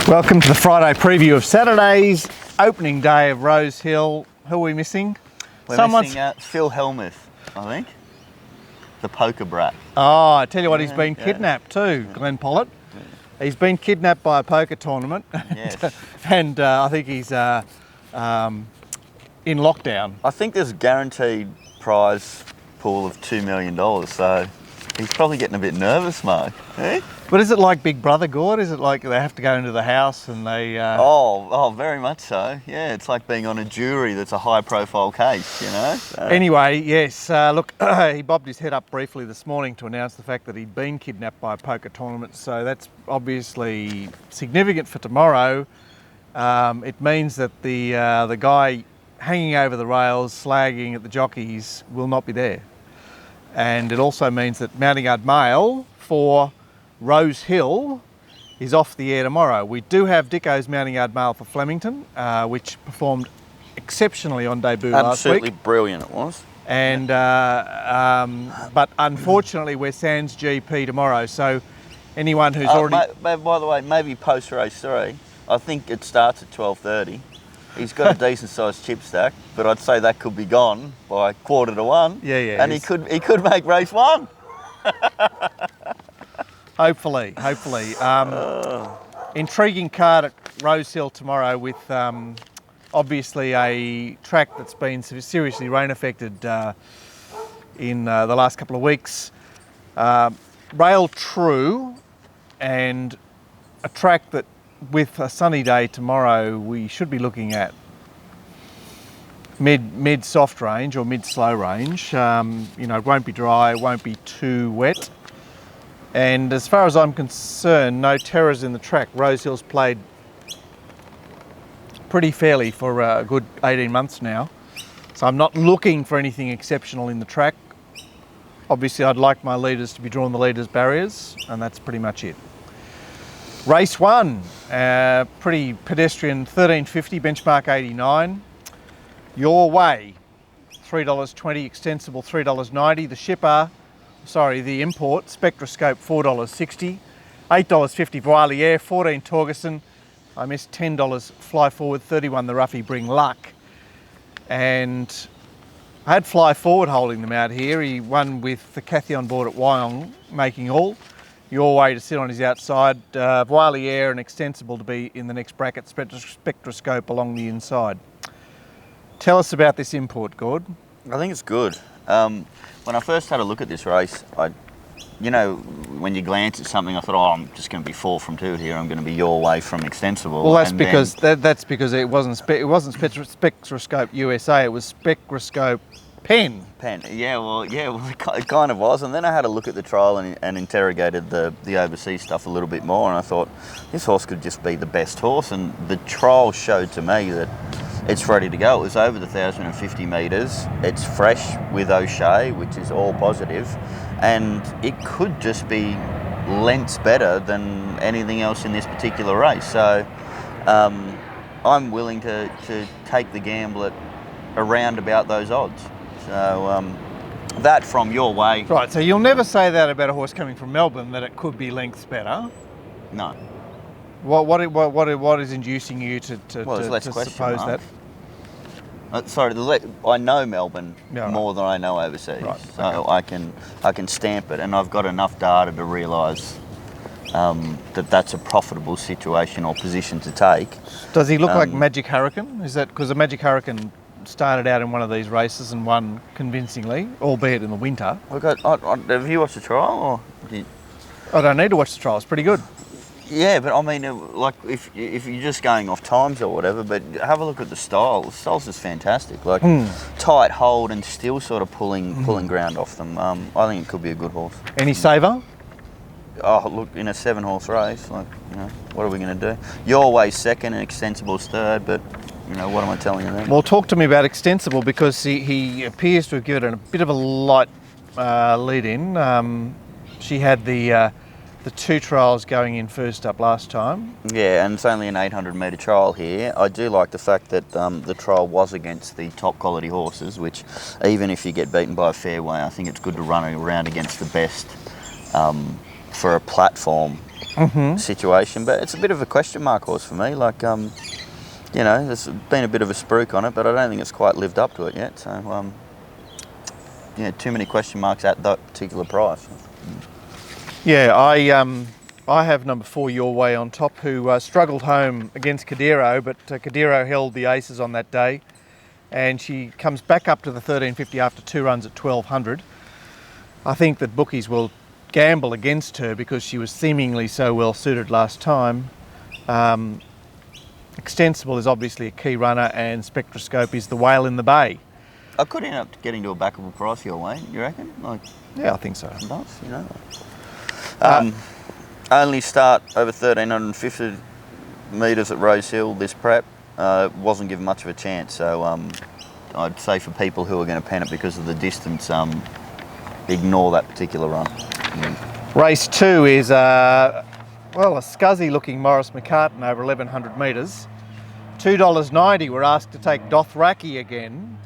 Welcome to the Friday preview of Saturday's opening day of Rosehill. Who are we missing? We're missing Phil Helmuth, I think. The poker brat. Oh, I tell you what, he's been kidnapped too, Glenn Pollitt. He's been kidnapped by a poker tournament. Yes. and I think he's in lockdown. I think there's a guaranteed prize pool of $2 million, so he's probably getting a bit nervous, Mark. Eh? But is it like Big Brother, Gord? Is it like they have to go into the house and they... Oh, very much so. Yeah, it's like being on a jury that's a high-profile case, you know? So. Anyway, yes, look, he bobbed his head up briefly this morning to announce the fact that he'd been kidnapped by a poker tournament, so that's obviously significant for tomorrow. It means that the guy hanging over the rails, slagging at the jockeys, will not be there. And it also means that Mounting Yard Mail for Rosehill is off the air tomorrow. We do have Dicko's Mounting Yard Mail for Flemington, which performed exceptionally on debut last week. Absolutely brilliant it was. And but unfortunately we're sans GP tomorrow, so anyone who's already... By the way, maybe post race 3, I think it starts at 12:30. He's got a decent sized chip stack, but I'd say that could be gone by 1:45. Yeah. And he could make race 1. Hopefully. Intriguing card at Rosehill tomorrow with obviously a track that's been seriously rain affected in the last couple of weeks. Rail true, and a track that with a sunny day tomorrow we should be looking at mid soft range or mid slow range. You know, it won't be dry, it won't be too wet. And as far as I'm concerned, no terrors in the track. Rosehill's played pretty fairly for a good 18 months now. So I'm not looking for anything exceptional in the track. Obviously I'd like my leaders to be drawing the leaders' barriers, and that's pretty much it. Race 1, pretty pedestrian, $13.50, benchmark 89. Your Way, $3.20, extensible $3.90. The shipper, the import, Spectroscope, $4.60. $8.50 Voile Air, $14 Torgerson. I missed $10 Fly Forward, $31 the Roughie Bring Luck. And I had Fly Forward holding them out here. He won with the Cathy on board at Wyong, making all. Your Way to sit on his outside. Voile Air and extensible to be in the next bracket. Spectroscope along the inside. Tell us about this import, Gord. I think it's good. When I first had a look at this race, you know, when you glance at something, I thought, oh, I'm just going to be 4 from 2 here. I'm going to be Your Way from extensible. Well, that's because it wasn't Spectroscope USA. It was Spectroscope Penn. Well, it kind of was. And then I had a look at the trial and interrogated the overseas stuff a little bit more, and I thought this horse could just be the best horse. And the trial showed to me that it's ready to go. It was over the 1,050 metres. It's fresh with O'Shea, which is all positive, and it could just be lengths better than anything else in this particular race. So I'm willing to take the gamble at around about those odds. So that from Your Way. Right, so you'll never say that about a horse coming from Melbourne, that it could be lengths better. No. What is inducing you to suppose that? I know Melbourne more than I know overseas, so I can stamp it, and I've got enough data to realise that that's a profitable situation or position to take. Does he look like Magic Hurricane? Is that because the Magic Hurricane started out in one of these races and won convincingly, albeit in the winter? Have you watched the trial? I don't need to watch the trial. It's pretty good. Yeah, but I mean, like if you're just going off times or whatever, but have a look at the style. The style's just fantastic. Like tight hold and still sort of pulling ground off them. I think it could be a good horse. Any saver? Oh, look, in a 7-horse race, like, you know, what are we going to do? Your Way's second and Extensible's third, but you know, what am I telling you then? Well, talk to me about Extensible, because he appears to have given it a bit of a light lead in. She had the 2 trials going in first up last time. Yeah, and it's only an 800 metre trial here. I do like the fact that the trial was against the top quality horses, which even if you get beaten by a fairway, I think it's good to run around against the best for a platform situation, but it's a bit of a question mark horse for me. Like, you know, there's been a bit of a spruik on it, but I don't think it's quite lived up to it yet. So, yeah, too many question marks at that particular price. Yeah, I have number 4 Your Way on top, who struggled home against Kadiro, but Kadiro held the aces on that day, and she comes back up to the 1350 after 2 runs at 1200. I think that bookies will gamble against her because she was seemingly so well suited last time. Extensible is obviously a key runner, and Spectroscope is the whale in the bay. I could end up getting to a backable price Your Way, you reckon? Like, yeah, I think so. It does, you know. Only start over 1350 metres at Rosehill this prep. Wasn't given much of a chance, so I'd say for people who are going to pen it because of the distance, ignore that particular run. Race 2 is, well, a scuzzy looking Morris McCartan over 1100 metres. $2.90 we're asked to take Dothraki again.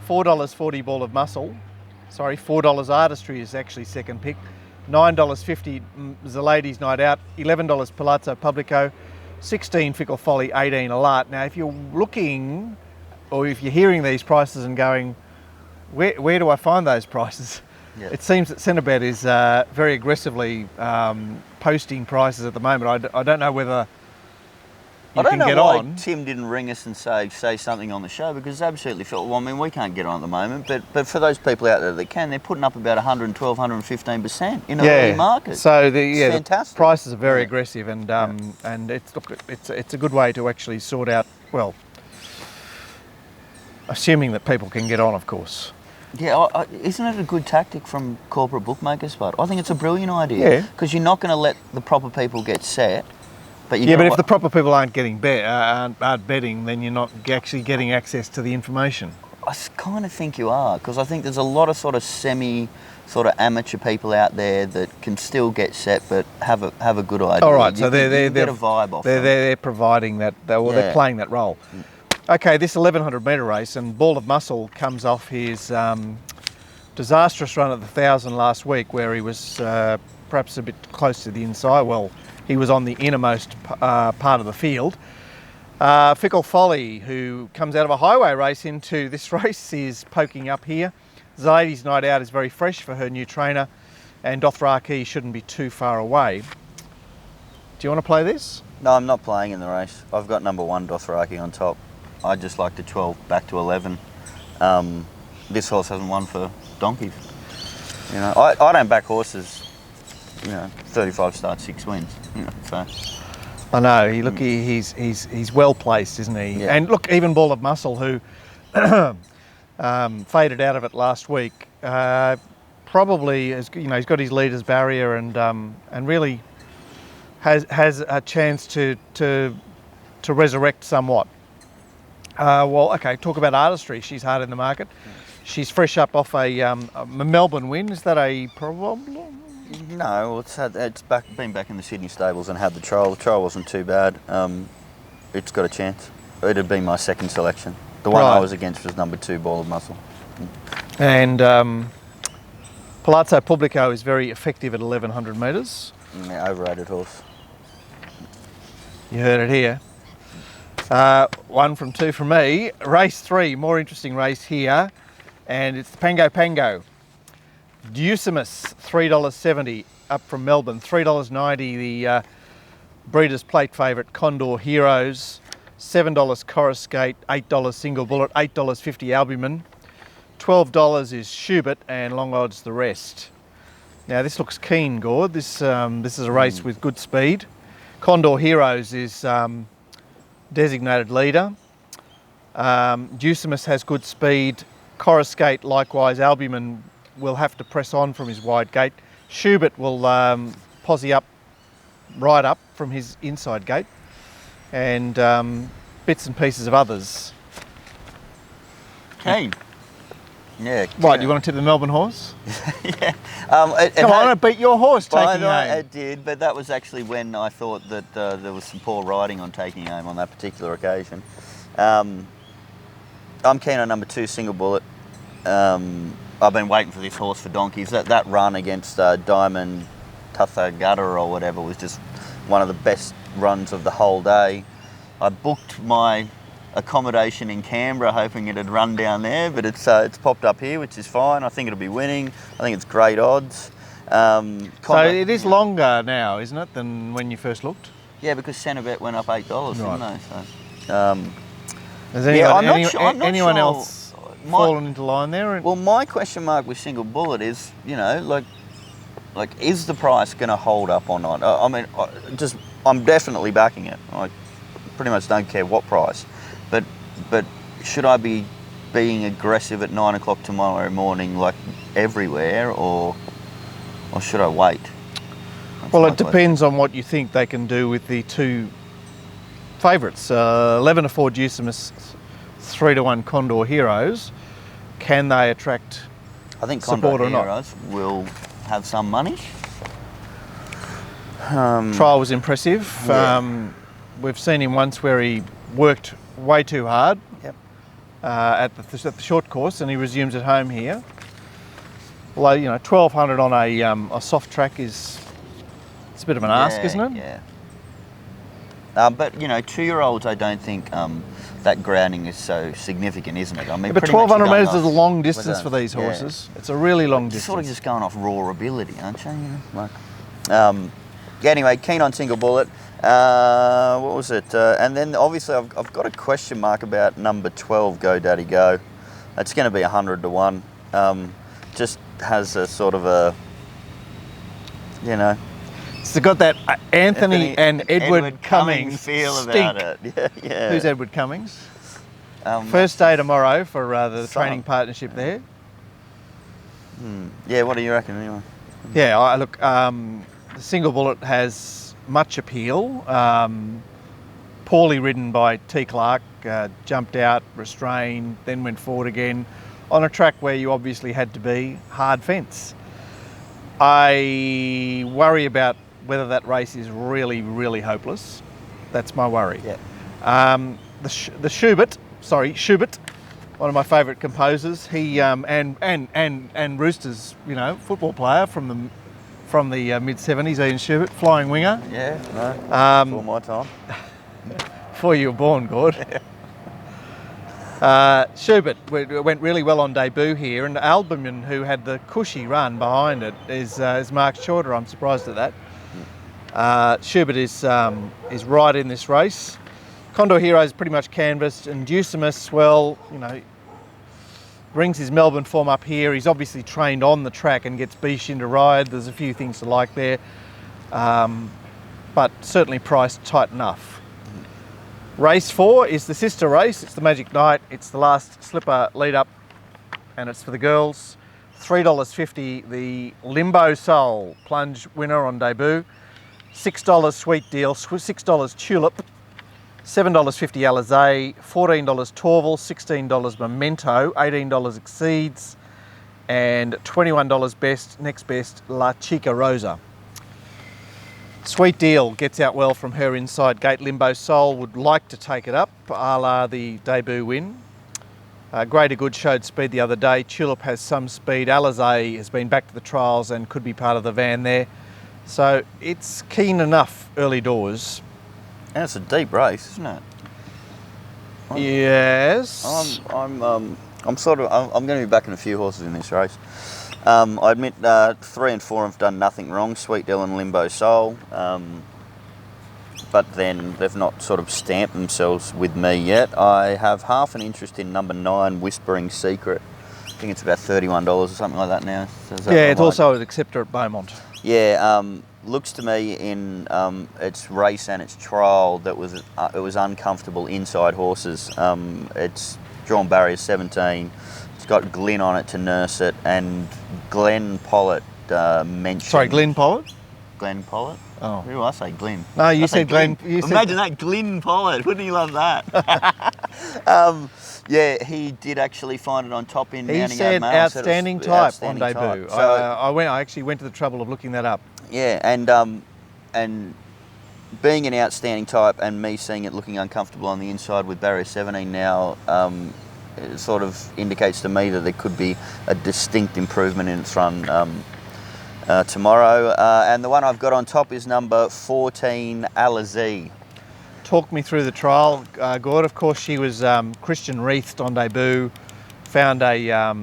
$4.40 Ball of Muscle. Sorry, $4 Artistry is actually second pick. $9.50 is the Ladies Night Out. $11 Palazzo Publico. 16 Fickle Folly, 18 Alert. Now, if you're looking, or if you're hearing these prices and going, where do I find those prices? Yeah. It seems that Centrebet is very aggressively posting prices at the moment. I don't know whether you can get on. I don't know why Tim didn't ring us and say something on the show, because it's absolutely felt. Well, I mean, we can't get on at the moment, but for those people out there that can, they're putting up about 112, 115% in early market. So fantastic. The prices are very aggressive, and it's a good way to actually sort out. Well, assuming that people can get on, of course. Yeah, isn't it a good tactic from corporate bookmakers? But I think it's a brilliant idea, because you're not going to let the proper people get set. But if the proper people aren't getting aren't betting, then you're not actually getting access to the information. I kind of think you are, because I think there's a lot of sort of amateur people out there that can still get set but have a good idea. All right, so they're get a vibe off. They're providing that. They're playing that role. Okay, this 1100 metre race, and Ball of Muscle comes off his disastrous run at the 1000 last week, where he was perhaps a bit close to the inside. Well, he was on the innermost part of the field. Fickle Folly, who comes out of a highway race into this race, is poking up here. Ladies Night Out is very fresh for her new trainer, and Dothraki shouldn't be too far away. Do you want to play this? No, I'm not playing in the race. I've got number 1 Dothraki on top. I just like the 12 back to 11. This horse hasn't won for donkeys. You know, I don't back horses. You know, 35 starts, 6 wins. You know, so. I know. He's well placed, isn't he? Yeah. And look, even Ball of Muscle, who faded out of it last week, probably has, he's got his leader's barrier, and really has a chance to resurrect somewhat. Well, okay, talk about Artistry. She's hard in the market. She's fresh up off a Melbourne win. Is that a problem? No, it's been back in the Sydney stables and had the trial. The trial wasn't too bad. It's got a chance. It'd be my second selection. The one I was against was number 2 Ball of Muscle. And Palazzo Publico is very effective at 1100 metres. Yeah, overrated horse. You heard it here. 1 from 2 from me. Race 3, more interesting race here, and it's the Pango. Deucimus, $3.70 up from Melbourne. $3.90 the Breeders' Plate favourite Condor Heroes. $7 Coruscate, $8 Single Bullet, $8.50 Albumin. $12 is Schubert, and long odds the rest. Now this looks keen, Gord. This is a race with good speed. Condor Heroes is designated leader. Deucimus has good speed. Coruscate likewise. Albumin will have to press on from his wide gate. Schubert will posse up, right up from his inside gate, and bits and pieces of others. Keen. Yeah. Right, you want to tip the Melbourne horse? Yeah. Come on, I beat your horse taking aim. It did, but that was actually when I thought that there was some poor riding on taking aim on that particular occasion. I'm keen on number 2 Single Bullet. I've been waiting for this horse for donkeys. That run against Diamond Gutter or whatever was just one of the best runs of the whole day. I booked my accommodation in Canberra hoping it'd run down there, but it's popped up here, which is fine. I think it'll be winning. I think it's great odds. So it is longer now, isn't it, than when you first looked? Yeah, because Centrebet went up $8, didn't they? So, has anyone else fallen into line there? Well, my question mark with Single Bullet is, you know, like is the price going to hold up or not? I mean, I'm definitely backing it. I pretty much don't care what price, but should I be being aggressive at 9 o'clock tomorrow morning, like everywhere, or should I wait? Well, it depends on what you think they can do with the two favourites. 11-4 Ducimus, 3-1 Condor Heroes. Can they attract I think support Condor or not? Heroes will have some money. Trial was impressive. Yeah. We've seen him once where he worked way too hard at the short course, and he resumes at home here. Although, you know, 1200 on a soft track it's a bit of an ask, isn't it? Yeah. But you know, 2-year-olds, I don't think that grounding is so significant, isn't it? I mean, but 1200 metres is a long distance for these horses. It's a really long distance. You're sort of just going off raw ability, aren't you? Anyway, keen on Single Bullet. What was it? And then obviously I've got a question mark about number 12, Go Daddy Go. It's going to be 100 to 1. Just has a sort of a, you know. It's got that Anthony and Edward Cummings feel stink. about it. Yeah. Who's Edward Cummings? First day tomorrow for the Son. training partnership there. Yeah, what do you reckon anyway? Yeah, look, the Single Bullet has much appeal. Poorly ridden by T. Clark, jumped out, restrained, then went forward again on a track where you obviously had to be hard fence. I worry about whether that race is really, really hopeless. That's my worry. Yeah. The Schubert, one of my favourite composers, he and Roosters, you know, football player from the mid '70s, Ian Schubert, flying winger. Yeah, no, before my time. Before you were born, Gord. Schubert went really well on debut here, and Albumin, who had the cushy run behind it, is marked shorter. I'm surprised at that. Schubert is right in this race. Condor Hero is pretty much canvassed, and Ducimus, well, you know, brings his Melbourne form up here. He's obviously trained on the track and gets Bishin to ride. There's a few things to like there, but certainly priced tight enough. Race 4 is the sister race. It's the Magic Night. It's the last slipper lead up, and it's for the girls. $3.50 the Limbo Soul plunge winner on debut. $6 Sweet Deal, $6 Tulip, $7.50 Alizé, $14 Torval, $16 Memento, $18 Exceeds, and $21 Best, next best, La Chica Rosa. Sweet Deal gets out well from her inside gate. Limbo Soul would like to take it up, a la the debut win. Greater Good showed speed the other day. Tulip has some speed. Alizé has been back to the trials and could be part of the van there. So it's keen enough early doors. And it's a deep race, isn't it? Yes. I'm going to be backing a few horses in this race. I admit 3 and 4 have done nothing wrong, Sweet Deal and Limbo Soul, but then they've not sort of stamped themselves with me yet. I have half an interest in number 9, Whispering Secret. I think it's about $31 or something like that now. So yeah, it's also an acceptor at Beaumont. Yeah, looks to me in its race and its trial that it was uncomfortable inside horses. It's drawn barrier 17. It's got Glyn on it to nurse it, and Glenn Pollitt mentioned... Sorry, Glenn Pollitt? Glenn Pollitt? Oh. Who do I say? Glenn. No, you said Glenn. Imagine that, Glyn Pollitt. Wouldn't you love that? Yeah, he did actually find it on top in He said outstanding type on debut. So, I actually went to the trouble of looking that up. Yeah, and being an outstanding type and me seeing it looking uncomfortable on the inside with barrier 17 now, it sort of indicates to me that there could be a distinct improvement in its run tomorrow. And the one I've got on top is number 14, Alizé. Talk me through the trial, Gord. Of course, she was Christian wreathed on debut, found a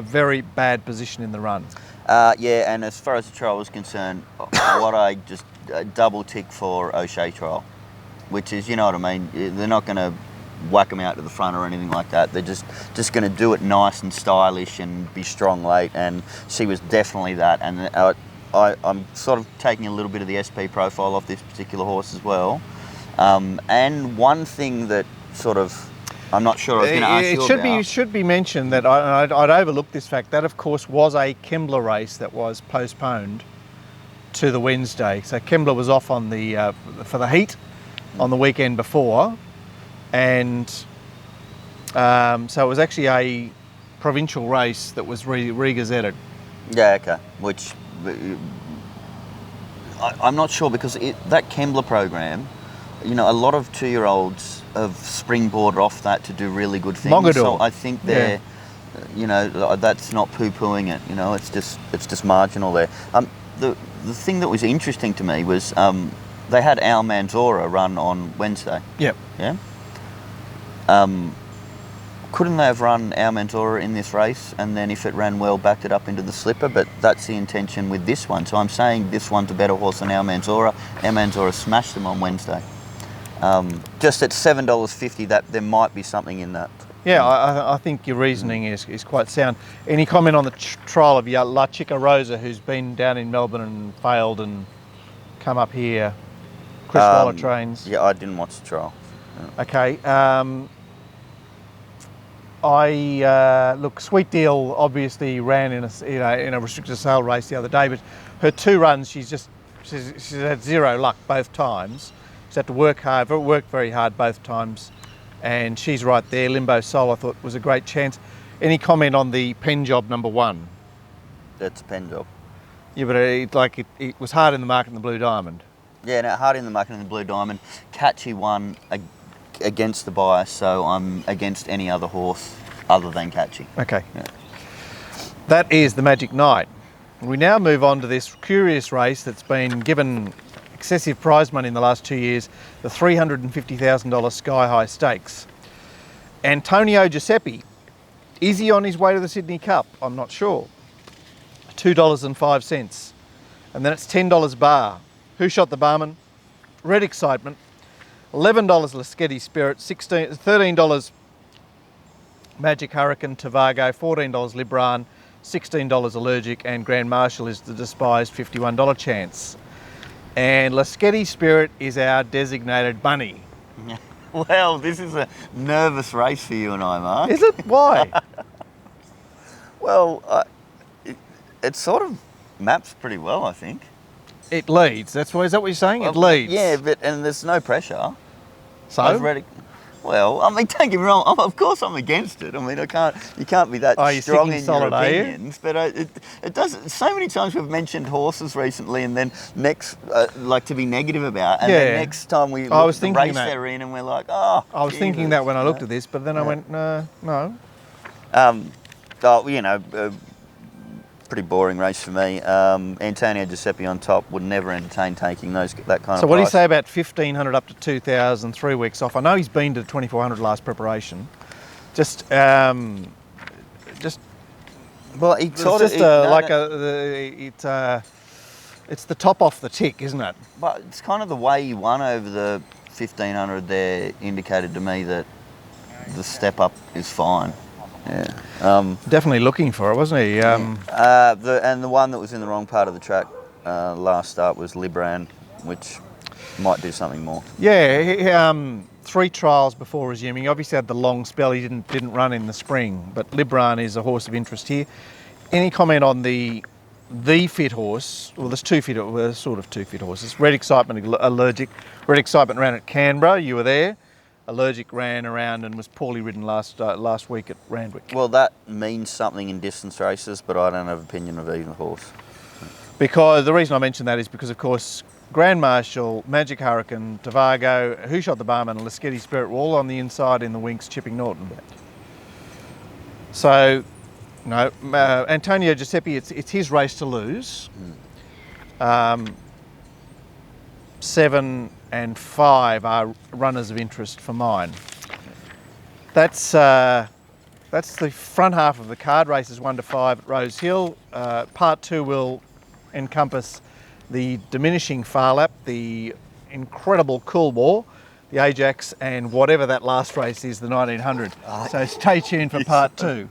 very bad position in the run. Yeah, and as far as the trial was concerned, what I just double tick for O'Shea trial, which is, you know what I mean, they're not going to whack them out to the front or anything like that. They're just going to do it nice and stylish and be strong late, and she was definitely that. And I'm sort of taking a little bit of the SP profile off this particular horse as well. And one thing that sort of, I'm not sure I was going to ask you about. It should be mentioned that I'd overlooked this fact. That, of course, was a Kembla race that was postponed to the Wednesday. So Kembla was off on the for the heat on the weekend before, and so it was actually a provincial race that was re-gazetted. Yeah, okay. Which I'm not sure, because that Kembla program, you know, a lot of 2-year-olds have springboarded off that to do really good things. Mogador. So I think they're, you know, that's not poo-pooing it. You know, it's just marginal there. The thing that was interesting to me was they had Al Manzora run on Wednesday. Yep. Yeah. Couldn't they have run Al Manzora in this race, and then if it ran well, backed it up into the slipper? But that's the intention with this one. So I'm saying this one's a better horse than Al Manzora. Al Manzora smashed them on Wednesday. Just at $7.50, that there might be something in that. Yeah, I think your reasoning is quite sound. Any comment on the trial of La Chica Rosa, who's been down in Melbourne and failed and come up here? Chris Waller trains. Yeah, I didn't watch the trial. Yeah. Okay. Look, Sweet Deal obviously ran in a restricted sale race the other day, but her 2 runs, she's had zero luck both times. She's had to work very hard both times, and she's right there. Limbo Soul, I thought, was a great chance. Any comment on the pen job number 1? That's a pen job. Yeah, but it was hard in the market in the Blue Diamond. Yeah, no, hard in the market in the Blue Diamond. Catchy won against the bias, so I'm against any other horse other than Catchy. Okay. Yeah. That is the Magic Night. We now move on to this curious race that's been given excessive prize money in the last 2 years, the $350,000 Sky High Stakes. Antonio Giuseppe, is he on his way to the Sydney Cup? I'm not sure. $2.05. And then it's $10 bar. Who Shot the Barman? Red Excitement. $11 Lasketti Spirit. $13 Magic Hurricane Tovago. $14 Libran. $16 Allergic, and Grand Marshal is the despised $51 chance. And Lasketti Spirit is our designated bunny. Well, this is a nervous race for you and I, Mark. Is it? Why? Well, it sort of maps pretty well, I think. It leads. Is that what you're saying? It leads. Yeah, and there's no pressure. So? I've read it. Well, I mean, don't get me wrong. Of course, I'm against it. I mean, you can't be that strong in your opinions. But it does. So many times we've mentioned horses recently, and then next, like to be negative about, and then next time we look at the race they're in, and we're like, oh. I was thinking that when I looked at this, but then I went, no. You know, pretty boring race for me. Antonio Giuseppe on top, would never entertain taking that kind of price. So what do you say about 1,500 up to 2,000, 3 weeks off? I know he's been to 2,400 last preparation. It's the top off the tick, isn't it? But it's kind of the way he won over the 1,500 there indicated to me that the step up is fine. Yeah. Definitely looking for it, wasn't he? And the one that was in the wrong part of the track last start was Libran, which might do something more. Yeah, 3 trials before resuming. He obviously had the long spell. He didn't run in the spring, but Libran is a horse of interest here. Any comment on the fit horse? Well, there's 2 fit, sort of 2 fit horses. Red Excitement, Allergic. Red Excitement ran at Canberra. You were there. Allergic ran around and was poorly ridden last week at Randwick. Well, that means something in distance races, but I don't have an opinion of either horse. Because the reason I mention that is because, of course, Grand Marshal, Magic Hurricane, Tovago, Who Shot the Barman, and Lasketti Spirit were all on the inside in the Winks, chipping Norton. So No, Antonio Giuseppe, it's his race to lose. 7 and 5 are runners of interest for mine. That's the front half of the card, races 1 to 5 at Rosehill. Part 2 will encompass the diminishing Far Lap, the incredible Cool War, the Ajax, and whatever that last race is, the 1900. So stay tuned for part 2.